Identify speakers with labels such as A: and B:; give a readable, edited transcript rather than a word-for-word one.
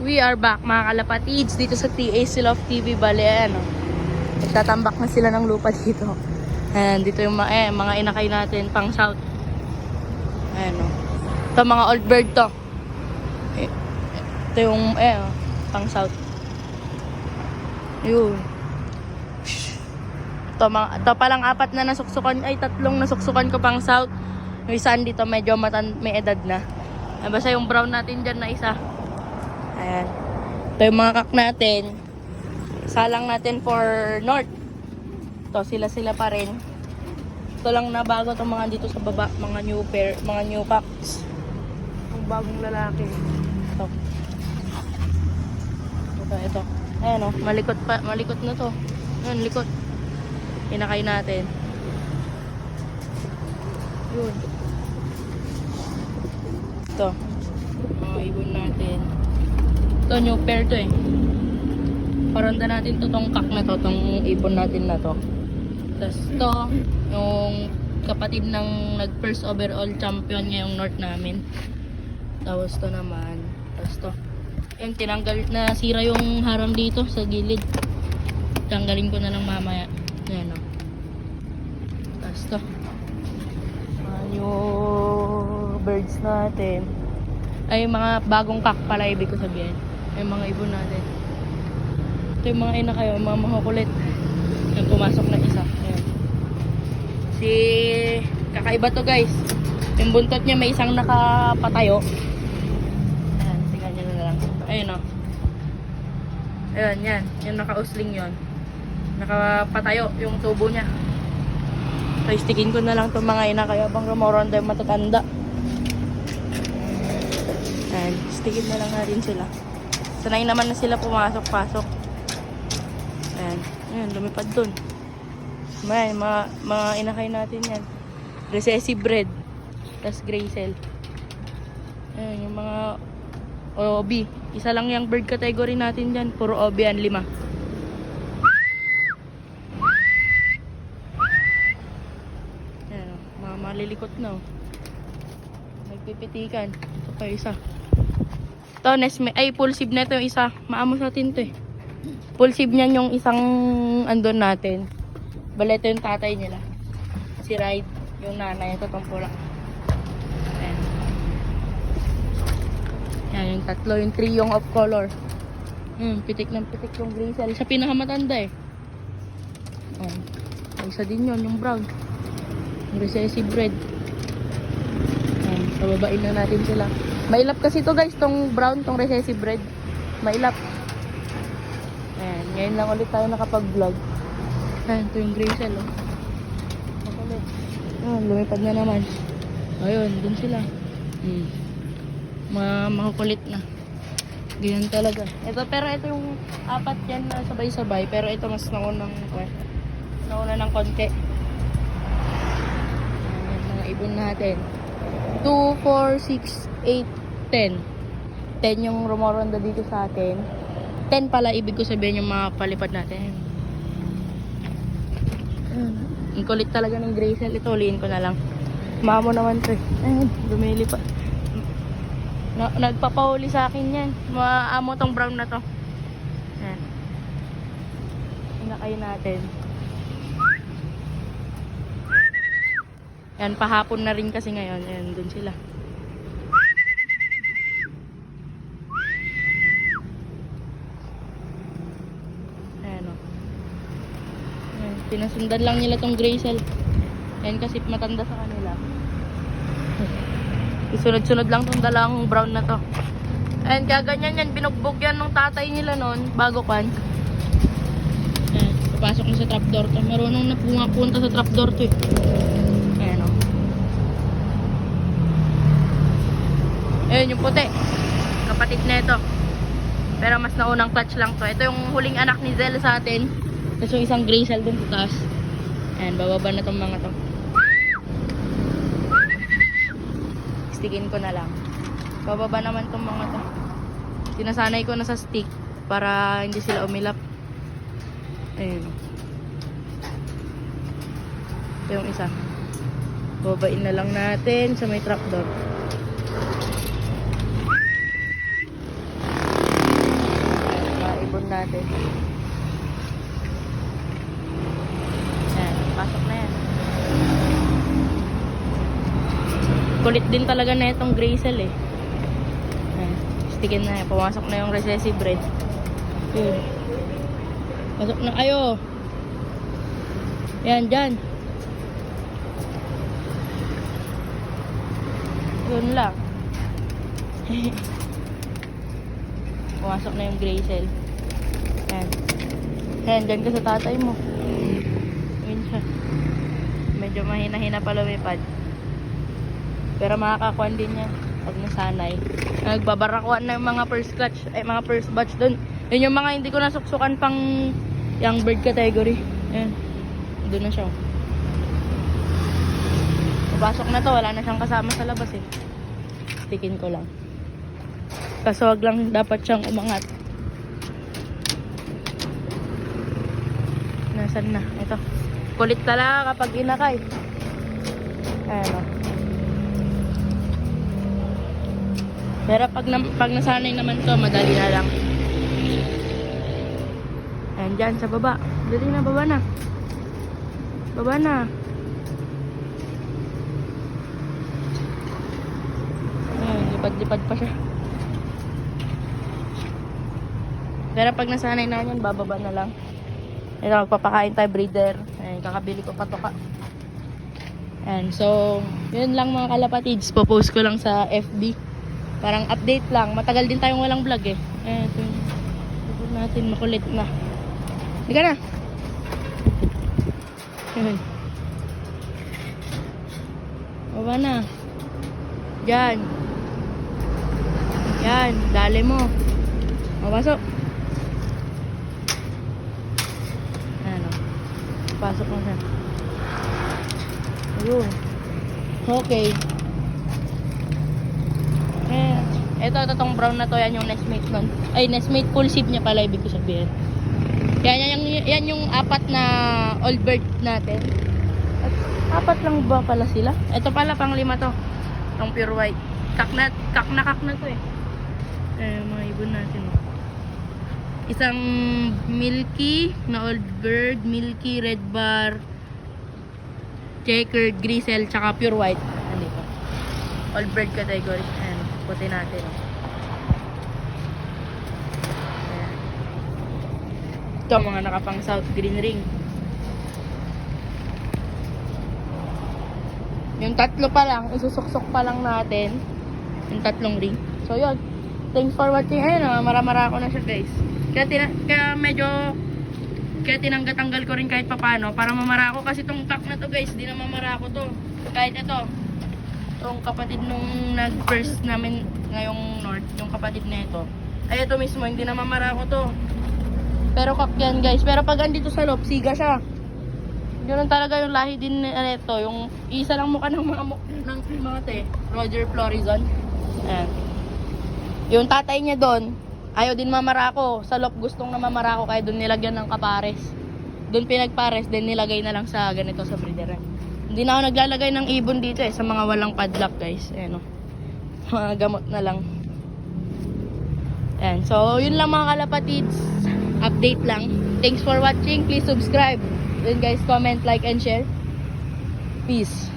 A: We are back mga kalapatids dito sa TAC Love TV. Bale, ano, nagtatambak na sila ng lupa dito. And dito yung mga inakay natin pang south. Ayan o. Ito mga old bird to. Ito yung pang south. Yun. Ito palang apat na nasuksukan. Ay, tatlong nasuksukan ko pang south. Yung isa dito medyo may edad na. Basta yung brown natin dyan na isa. Ayan. Ito yung mga kak natin. Salang natin for north. Ito, sila pa rin. Ito lang na bago itong mga dito sa baba. Mga new pair, mga new cocks. Yung bagong lalaki. Ito. Ito. Ayan o, malikot na to. Ayan, likot. Inakay natin. Yun. Ito. Mga ibon natin. Ito, new pair to eh. Paronda natin to, tong kak na to, tong ibon natin na to. Tapos to, yung kapatid ng nag-first overall champion ngayong north namin. Tapos to naman. Tapos to. Yung tinanggal na sira yung harang dito sa gilid. Tanggalin ko na lang mamaya. Ayan o. Tapos to. Mga new birds natin. Ay, mga bagong kak pala ibig ko sabihin. Yung mga ibon natin. Ito yung mga ina kayo, mga makukulit. Yung pumasok na isa. Ayan. Kakaiba to guys. Yung buntot niya may isang nakapatayo. Ayan, tingnan nyo na lang. Ayun o. Ayan, yan. Yung nakausling yon. Nakapatayo yung tubo niya. So, stickin ko na lang itong mga ina kayo habang rumoronda yung matatanda. Ayan, stickin na lang natin sila. Sanay naman na sila pumasok-pasok. Ayan. Ayan, lumipad dun. Ayan, mga inakay natin yan. Recessive breed. Tapos gray cell. Ayan, yung mga OB. Isa lang yung bird category natin dyan. Puro OB yan, 5. Ayan, mga malilikot na. Nagpipitikan. Ito pa isa. Ito, pulsive na ito yung isa. Maamos natin ito eh. Pulsive niyan yung isang andon natin. Bale, ito yung tatay nila. Si Ride, yung nanay. Ito itong pula. Ayan. Ayan, yung tatlo. Yung 3 yung off color. Pitik ng pitik yung gray cell. Sa pinakamatanda eh. Ayan. Isa din yun, yung brown. Yung recessive breed. Ayan, pababain na natin sila. Mailap kasi to guys, tong brown, tong recessive breed. Mailap. Ayan, ngayon lang ulit tayo nakapag-vlog. Ayan, ito yung gray cell. Oh. Makulit. Ayan, lumipad na naman. Ayun, dun sila. Makukulit na. Ganyan talaga. Pero ito yung apat yan na sabay-sabay. Pero ito mas nauna ng konti. Ayan, mga ibon natin. 2, 4, 6, 8, 10. 10 yung rumoronda dito sa atin. 10 pala, ibig ko sabihin yung mga palipad natin. Ang kulit talaga ng gray cell. Ito, uliin ko na lang. Mamo naman to eh. Ayun, dumili pa. Nagpapahuli sa akin yan. Maamo tong brown na to. Ayan. Inakay natin. Yan, pahapon na rin kasi ngayon. Yan, dun sila. Ayan o. Ayan, pinasundan lang nila tong gray cell. Yan kasi matanda sa kanila. Isunod-sunod lang tong dalawang brown na to. Ayan, kaganyan yan. Binugbog yan ng tatay nila noon. Bago kan. Ayan, papasok na sa trapdoor to. Marunong na pumapunta sa trapdoor to eh. Ayun yung puti. Kapatid na ito. Pero mas naunang clutch lang to. Ito yung huling anak ni Zell sa atin. Tapos yung isang gray cell dun sa taas. Ayan, bababa na tong mga to. Stickin ko na lang. Bababa naman tong mga to. Sinasanay ko na sa stick para hindi sila umilap. Ayun. Ito yung isa. Bababain na lang natin sa may trapdoor. natin. Ayan, pasok na yan. Kulit din talaga na itong Gracell eh. Ayan, stickin na yan. Pumasok na yung recessive red. Yun. Pasok na kayo. Yan, dyan. Yun lang. Pumasok na yung Gracell. Yan. Yan, dyan ka sa tatay mo. Yun siya. Medyo mahina-hina pa lumipad. Pero makakakuan din niya pag nasanay. Nagbabarakuan na yung mga first clutch, ay mga first batch dun. Yun yung mga hindi ko nasuksukan pang young bird category. Ayan. Doon na siya. Papasok na to, wala na siyang kasama sa labas eh. Tikin ko lang. Kaso wag lang dapat siyang umangat. Nasaan na? Ito. Kulit talaga kapag inakay. Ayan o. Pero pag nasanay naman to, madali na lang. Ayan dyan sa baba. Dali na, baba na. Baba na. Ayan, lipad-lipad pa siya. Pero pag nasanay na yan, bababa na lang. Ito, magpapakain tayo breeder. Ayan, kakabili ko pa to ka. Ayan, so, yun lang mga kalapatids. Popost ko lang sa FB. Parang update lang. Matagal din tayong walang vlog eh. Ayan, ito yung vlog natin. Makulit na. Hindi ka na. Ayan. Baba na. Diyan. Yan. Dali mo. Mapasok. Ano. Pasok mo siya. Ayun. Okay. Itong brown na to, yan yung nestmate nun. Ay, nestmate full sip niya pala, ibig ko sabihin. Yan yung apat na old bird natin. At apat lang ba pala sila? Ito pala, pang 5 to. Itong pure white. Kak na to eh. Mga ibon natin. Isang milky na old bird, milky, red bar, checkered, Gracell, tsaka pure white. Andito. Old bird category. Ayan, puti natin. Ayan. Ito, mga nakapang south green ring. Yung tatlo pa lang, isusuksok pa lang natin. Yung tatlong ring. So, yun. Thanks for watching. Ayun, maramara ko na siya, guys. Kaya medyo tinanggal ko rin kahit papano para mamara ko. Kasi itong pack na to, guys, di na mamara ko to. Kahit ito, itong kapatid nung nag-first namin ngayong north, yung kapatid na ito. Ay, ito mismo, hindi na mamara ko to. Pero kak yan, guys. Pero pag andito sa loob, siga siya. Yun talaga yung lahi din nito. Yung isa lang mukha ng mga te. Roger Florizon. Ayan. Yung tatay niya doon, ayaw din mamarako. Sa loob gustong na mamarako, kaya doon nilagyan ng kapares. Doon pinagpares, then nilagay na lang sa ganito sa breederan. Hindi na ako naglalagay ng ibon dito sa mga walang padlock, guys. Ayan o. Mga gamot na lang. Ayan. So, yun lang mga kalapatids. Update lang. Thanks for watching. Please subscribe. Then guys, comment, like, and share. Peace.